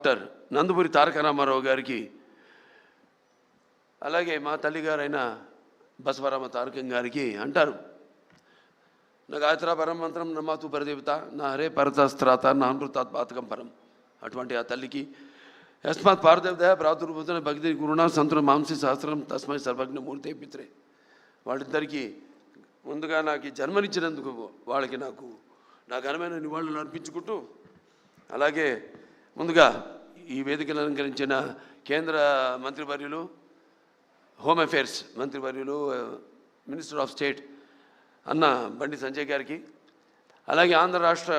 Doctor Nandamuri Taraka Ramarao గారికి, అలాగే మా తల్లిగారైన బసవరామ తారకం గారికి అంటారు, నా గాయత్రా పరం మంత్రం నమాతు పరదేవత నా హరే పరతస్త్రాత నా అమృతాత్పాతకం పరం. అటువంటి ఆ తల్లికి యస్మాత్ పారదేవత ప్రాతుర్భూతన భక్తి గురుణ సంతుల మాంసి సహస్రం తస్మై సర్వజ్ఞ మూర్తే పిత్రే. వాళ్ళిద్దరికీ ముందుగా నాకు జన్మనిచ్చినందుకు వాళ్ళకి నాకు నా ఘనమైన నివాళులు అర్పించుకుంటూ, అలాగే ముందుగా ఈ వేదికను అలంకరించిన కేంద్ర మంత్రివర్యులు, హోమ్ అఫేర్స్ మంత్రివర్యులు, మినిస్టర్ ఆఫ్ స్టేట్ అన్న బండి సంజయ్ గారికి, అలాగే ఆంధ్ర రాష్ట్ర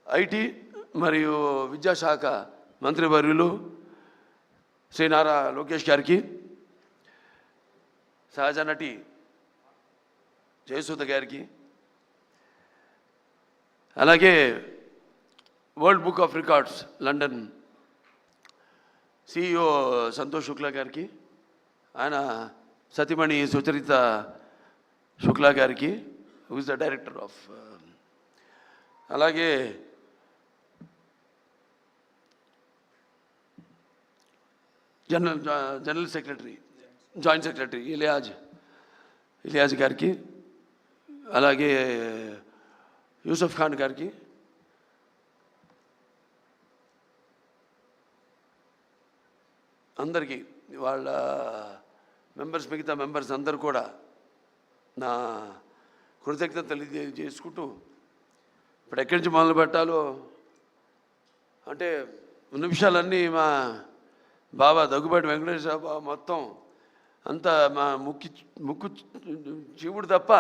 ఐటీ మరియు విద్యాశాఖ మంత్రివర్యులు శ్రీ నారా లోకేష్ గారికి, సహజ నటి జయసుధ గారికి, అలాగే world book of records London CEO Santosh Shukla గారికి, ఆయన సతీమణి సుచరిత శుక్లా గారికి, who is the director of, అలాగే general secretary, joint secretary Iliyaz గారికి, అలాగే యూసఫ్ ఖాన్ గారికి, అందరికీ వాళ్ళ మెంబర్స్, మిగతా మెంబర్స్ అందరూ కూడా నా కృతజ్ఞత తెలియజేసుకుంటూ, ఇప్పుడు ఎక్కడి నుంచి మొదలు పెట్టాలో అంటే ఉన్న విషయాలన్నీ మా బాబా దగ్గుబాటి వెంకటేశ్వర బాబా మొత్తం అంతా మా ముక్కు చీవుడు తప్ప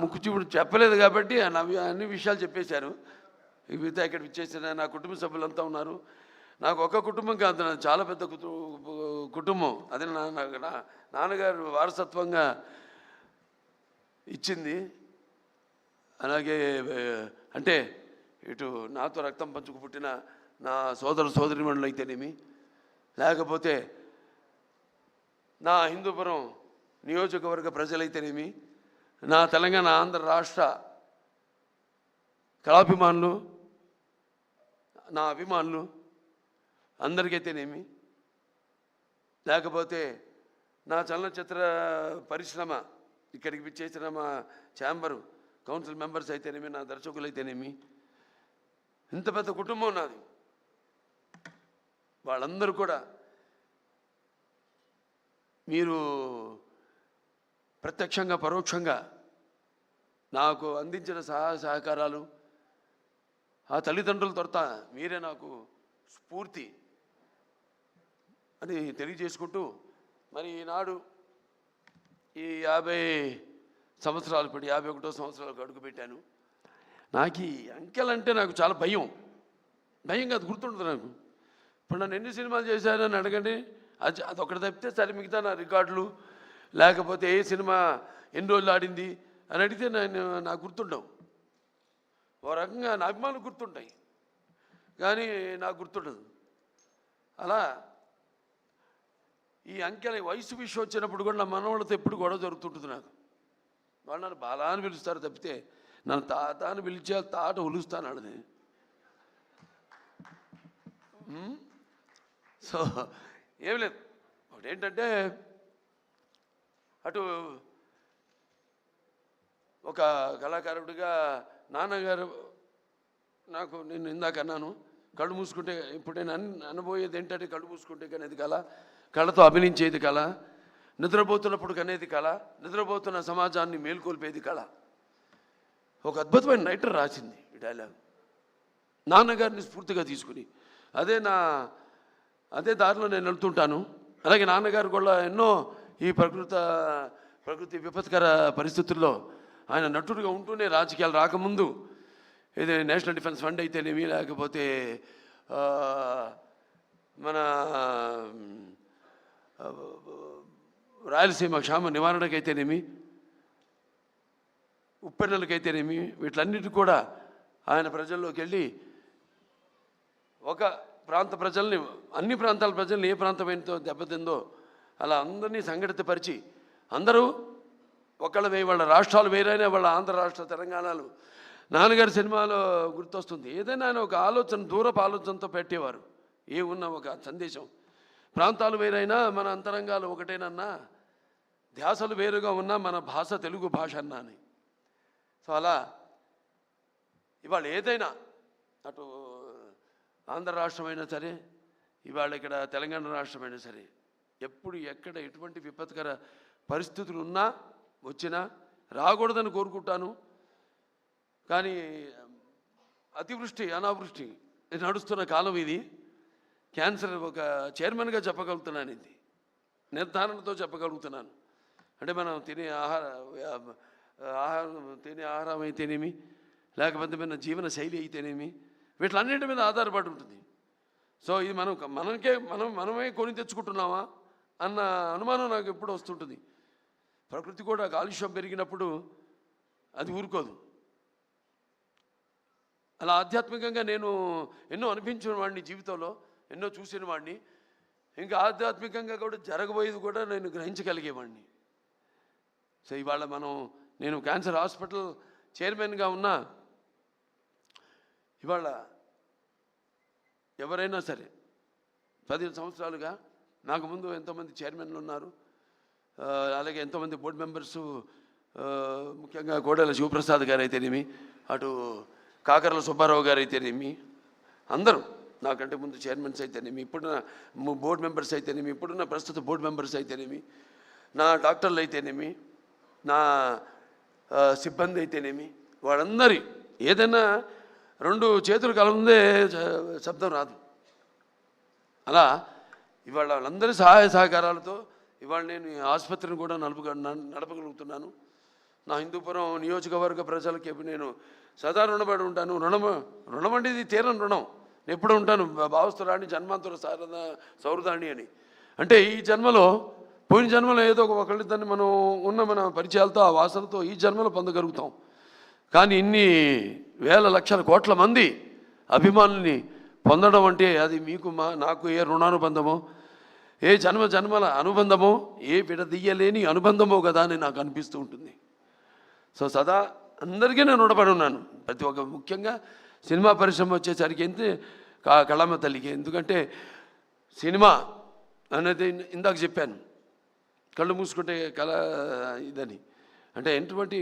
ముక్కు చీవుడు చెప్పలేదు కాబట్టి అన్ని విషయాలు చెప్పేశారు. మిగతా ఇక్కడ ఇచ్చేసిన నా కుటుంబ సభ్యులంతా ఉన్నారు. నాకు ఒక కుటుంబం కాదు, నాకు చాలా పెద్ద కుటుంబం. అదే నా నాన్నగారు వారసత్వంగా ఇచ్చింది. అలాగే అంటే ఇటు నాతో రక్తం పంచుకు పుట్టిన నా సోదరిమణులు అయితేనేమి, లేకపోతే నా హిందూపురం నియోజకవర్గ ప్రజలైతేనేమి, నా తెలంగాణ ఆంధ్ర రాష్ట్ర కళాభిమానులు, నా అభిమానులు అందరికైతేనేమి, లేకపోతే నా చలనచిత్ర పరిశ్రమ ఇక్కడికి విచ్చేసిన మా ఛాంబరు కౌన్సిల్ మెంబర్స్ అయితేనేమి, నా దర్శకులు అయితేనేమి, ఇంత పెద్ద కుటుంబం నాది. వాళ్ళందరూ కూడా మీరు ప్రత్యక్షంగా పరోక్షంగా నాకు అందించిన సహకారాలు, ఆ తల్లిదండ్రుల తొరత మీరే నాకు స్ఫూర్తి అని తెలియజేసుకుంటూ, మరి ఈనాడు ఈ 50 సంవత్సరాలు, ఇప్పుడు 51వ సంవత్సరాలకు అడుగుపెట్టాను. నాకు ఈ అంకెలంటే నాకు చాలా భయం కాదు, గుర్తుంటుంది నాకు. ఇప్పుడు నన్ను ఎన్ని సినిమాలు చేశానని అడగండి, అదొకటి తప్పితే సరే మిగతా నా రికార్డులు, లేకపోతే ఏ సినిమా ఎన్ని రోజులు ఆడింది అని అడిగితే నాకు గుర్తుండవు. ఓ రకంగా నా అభిమానులు గుర్తుంటాయి కానీ నాకు గుర్తుండదు. అలా ఈ అంకెల వయసు విషయం వచ్చినప్పుడు కూడా నా మనవాళ్ళతో ఎప్పుడు గొడవ జరుగుతుంటుంది. నాకు వాళ్ళు నన్ను బాలా అని పిలుస్తారు తప్పితే నన్ను తాత అని పిలిచే తాట ఒలుస్తాను అన్నది. సో ఏం లేదు, ఒకటేంటంటే అటు ఒక కళాకారుడిగా నాన్నగారు నాకు, నేను ఇందాక అన్నాను, కళ్ళు మూసుకుంటే, ఇప్పుడు నేను అనబోయేది ఏంటంటే కళ్ళు మూసుకుంటే కనేది కళ, కళతో అభినయించేది కళ, నిద్రపోతున్నప్పుడు కనేది కళ, నిద్రపోతున్న సమాజాన్ని మేల్కొల్పేది కళ. ఒక అద్భుతమైన రైటర్ రాసింది ఈ డైలాగ్, నాన్నగారిని స్ఫూర్తిగా తీసుకుని. అదే దారిలో నేను వెళ్తుంటాను. అలాగే నాన్నగారు కూడా ఎన్నో ఈ ప్రకృతి విపత్కర పరిస్థితుల్లో ఆయన నటుడిగా ఉంటూనే, రాజకీయాలు రాకముందు ఇది నేషనల్ డిఫెన్స్ ఫండ్ అయితేనేమి, లేకపోతే మన రాయలసీమ క్షామ నివారణకైతేనేమి, ఉప్పెన్నెలకైతేనేమి, వీటిలన్నిటి కూడా ఆయన ప్రజల్లోకి వెళ్ళి ఒక ప్రాంత ప్రజల్ని, అన్ని ప్రాంతాల ప్రజల్ని ఏ ప్రాంతమైనతో దెబ్బతిందో అలా అందరినీ సంఘటితపరిచి, అందరూ ఒకళ్ళ వాళ్ళ రాష్ట్రాలు వేరైనా వాళ్ళ ఆంధ్ర రాష్ట్ర తెలంగాణలు నాన్నగారి సినిమాలో గుర్తొస్తుంది. ఏదైనా ఆయన ఒక ఆలోచన, దూరపు ఆలోచనతో పెట్టేవారు. ఉన్న ఒక సందేశం. ప్రాంతాలు వేరైనా మన అంతరంగాలు ఒకటేనన్నా, ధ్యాసలు వేరుగా ఉన్నా మన భాష తెలుగు భాష అన్నా అని. సో అలా ఇవాళ ఏదైనా అటు ఆంధ్ర రాష్ట్రమైనా సరే, ఇవాళ ఇక్కడ తెలంగాణ రాష్ట్రమైనా సరే, ఎప్పుడు ఎక్కడ ఎటువంటి విపత్కర పరిస్థితులు ఉన్నా వచ్చినా రాకూడదని కోరుకుంటాను. కానీ అతివృష్టి అనావృష్టి నడుస్తున్న కాలం ఇది. క్యాన్సర్ ఒక చైర్మన్గా చెప్పగలుగుతున్నాను, ఇది నిర్ధారణతో చెప్పగలుగుతున్నాను. అంటే మనం తినే ఆహారం అయితేనేమి, లేకపోతే మన జీవన శైలి అయితేనేమి, వీటిలన్నింటి మీద ఆధారపడి ఉంటుంది. సో ఇది మనమే కొని తెచ్చుకుంటున్నామా అన్న అనుమానం నాకు ఎప్పుడు వస్తుంటుంది. ప్రకృతి కూడా కాలుష్యం పెరిగినప్పుడు అది ఊరుకోదు. అలా ఆధ్యాత్మికంగా నేను ఎన్నో అనిపించిన వాడిని జీవితంలో, ఎన్నో చూసిన వాడిని. ఇంకా ఆధ్యాత్మికంగా కూడా జరగబోయేది కూడా నేను గ్రహించగలిగేవాడిని. సో ఇవాళ నేను క్యాన్సర్ హాస్పిటల్ చైర్మన్గా ఉన్నా, ఇవాళ ఎవరైనా సరే 15 సంవత్సరాలుగా నాకు ముందు ఎంతోమంది చైర్మన్లు ఉన్నారు, అలాగే ఎంతోమంది బోర్డు మెంబర్సు, ముఖ్యంగా కోడెల శివప్రసాద్ గారు అయితేనేమి, అటు కాకర్ల సుబ్బారావు గారు అయితేనేమి, అందరూ నాకంటే ముందు చైర్మన్స్ అయితేనేమి, ఇప్పుడున్న బోర్డు మెంబర్స్ అయితేనేమి, ఇప్పుడున్న ప్రస్తుత బోర్డు మెంబర్స్ అయితేనేమి, నా డాక్టర్లు అయితేనేమి, నా సిబ్బంది అయితేనేమి, వాళ్ళందరి ఏదైనా 2 చేతులు కలముందే శబ్దం రాదు. అలా ఇవాళ వాళ్ళందరి సహాయ సహకారాలతో ఇవాళ నేను ఈ ఆసుపత్రిని కూడా నడపగలుగుతున్నాను. నా హిందూపురం నియోజకవర్గ ప్రజలకి నేను సదా రుణపడి ఉంటాను. రుణం అంటే ఇది తీరని రుణం. నేను ఎప్పుడు ఉంటాను, భావస్తురాణి జన్మాంతర సౌరదాణి అని. అంటే ఈ జన్మలో, పోయిన జన్మలో ఏదో ఒకళ్ళిద్దరిని మన పరిచయాలతో, ఆ వాసనతో ఈ జన్మలో పొందగలుగుతాం. కానీ ఇన్ని వేల లక్షల కోట్ల మంది అభిమానుల్ని పొందడం అంటే అది నాకు ఏ రుణానుబంధమో, ఏ జన్మల అనుబంధమో, ఏ విడదీయలేని అనుబంధమో కదా అని నాకు అనిపిస్తూ ఉంటుంది. సో సదా అందరికీ నేను రుణపడి ఉన్నాను. ప్రతి ఒక్క, ముఖ్యంగా సినిమా పరిశ్రమ వచ్చేసరికి కళమ్మ తల్లికి. ఎందుకంటే సినిమా అనేది ఇందాక చెప్పాను, కళ్ళు మూసుకుంటే కళ ఇదని. అంటే ఎటువంటి